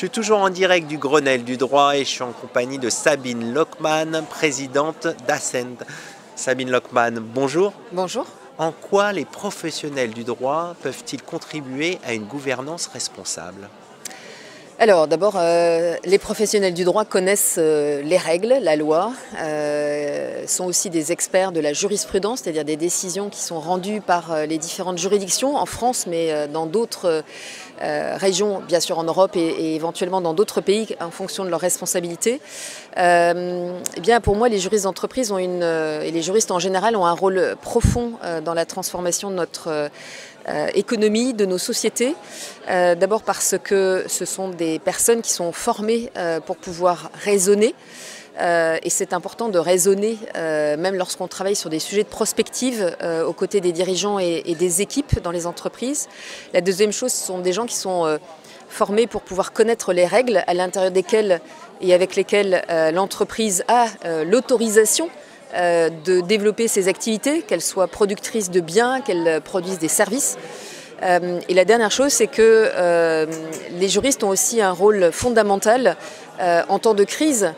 suis toujours en direct du Grenelle du droit et je suis en compagnie de Sabine Lockman, présidente d'Ascend. Sabine Lockman, bonjour. Bonjour. En quoi les professionnels du droit peuvent-ils contribuer à une gouvernance responsable ? Alors d'abord, les professionnels du droit connaissent les règles, la loi, sont aussi des experts de la jurisprudence, c'est-à-dire des décisions qui sont rendues par les différentes juridictions en France, mais dans d'autres régions, bien sûr en Europe et éventuellement dans d'autres pays en fonction de leurs responsabilités. Eh bien, pour moi, les juristes d'entreprise ont et les juristes en général ont un rôle profond dans la transformation de notre économie, de nos sociétés. D'abord parce que ce sont des personnes qui sont formées pour pouvoir raisonner. Et c'est important de raisonner, même lorsqu'on travaille sur des sujets de prospective aux côtés des dirigeants et des équipes dans les entreprises. La deuxième chose, ce sont des gens qui sont formés pour pouvoir connaître les règles à l'intérieur desquelles et avec lesquelles l'entreprise a l'autorisation de développer ses activités, qu'elles soient productrices de biens, qu'elles produisent des services. Et la dernière chose, c'est que les juristes ont aussi un rôle fondamental en temps de crise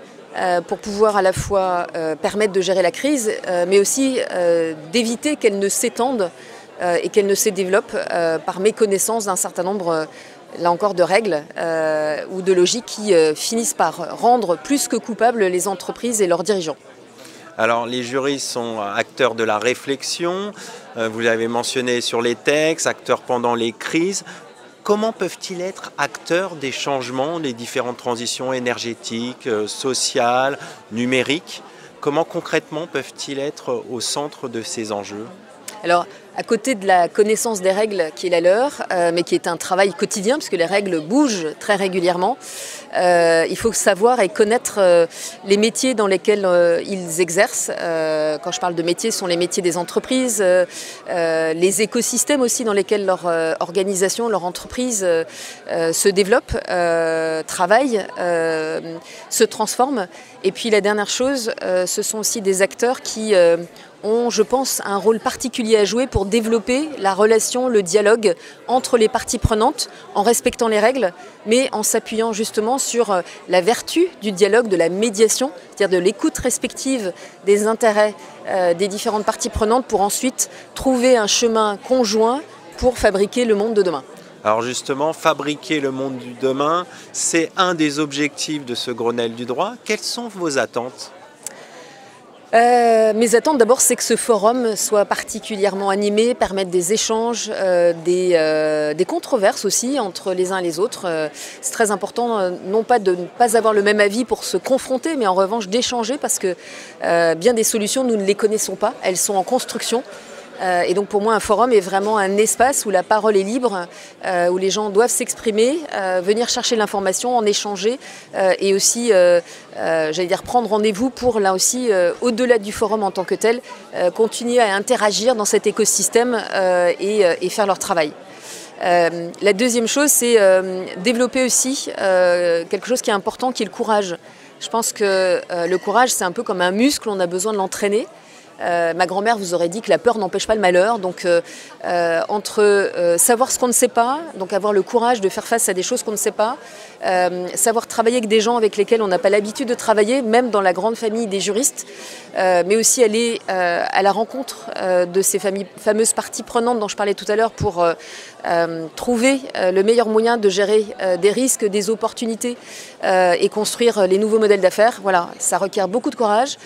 pour pouvoir à la fois permettre de gérer la crise, mais aussi d'éviter qu'elle ne s'étende et qu'elle ne se développe par méconnaissance d'un certain nombre là encore de règles ou de logiques qui finissent par rendre plus que coupables les entreprises et leurs dirigeants. Alors, les juristes sont acteurs de la réflexion, vous l'avez mentionné sur les textes, acteurs pendant les crises. Comment peuvent-ils être acteurs des changements, des différentes transitions énergétiques, sociales, numériques? Comment concrètement peuvent-ils être au centre de ces enjeux? Alors, à côté de la connaissance des règles qui est la leur, mais qui est un travail quotidien, puisque les règles bougent très régulièrement, il faut savoir et connaître les métiers dans lesquels ils exercent. Quand je parle de métiers, ce sont les métiers des entreprises, les écosystèmes aussi dans lesquels leur organisation, leur entreprise se développe, travaille, se transforme. Et puis la dernière chose, ce sont aussi des acteurs qui ont, je pense, un rôle particulier à jouer pour développer la relation, le dialogue entre les parties prenantes en respectant les règles, mais en s'appuyant justement sur la vertu du dialogue, de la médiation, c'est-à-dire de l'écoute respective des intérêts des différentes parties prenantes pour ensuite trouver un chemin conjoint pour fabriquer le monde de demain. Alors justement, fabriquer le monde du demain, c'est un des objectifs de ce Grenelle du droit. Quelles sont vos attentes ? Mes attentes d'abord, c'est que ce forum soit particulièrement animé, permette des échanges, des controverses aussi entre les uns et les autres. C'est très important, non pas de ne pas avoir le même avis pour se confronter, mais en revanche d'échanger parce que bien des solutions, nous ne les connaissons pas, elles sont en construction. Et donc pour moi, un forum est vraiment un espace où la parole est libre, où les gens doivent s'exprimer, venir chercher l'information, en échanger et aussi, j'allais dire, prendre rendez-vous pour, là aussi, au-delà du forum en tant que tel, continuer à interagir dans cet écosystème et faire leur travail. La deuxième chose, c'est développer aussi quelque chose qui est important, qui est le courage. Je pense que le courage, c'est un peu comme un muscle, on a besoin de l'entraîner. Ma grand-mère vous aurait dit que la peur n'empêche pas le malheur, donc entre savoir ce qu'on ne sait pas, donc avoir le courage de faire face à des choses qu'on ne sait pas, savoir travailler avec des gens avec lesquels on n'a pas l'habitude de travailler, même dans la grande famille des juristes, mais aussi aller à la rencontre de ces fameuses parties prenantes dont je parlais tout à l'heure pour trouver le meilleur moyen de gérer des risques, des opportunités et construire les nouveaux modèles d'affaires. Voilà, ça requiert beaucoup de courage,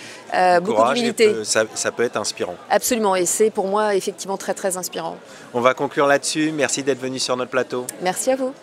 beaucoup d'humilité. Ça peut être inspirant. Absolument, et c'est pour moi effectivement très très inspirant. On va conclure là-dessus. Merci d'être venu sur notre plateau. Merci à vous.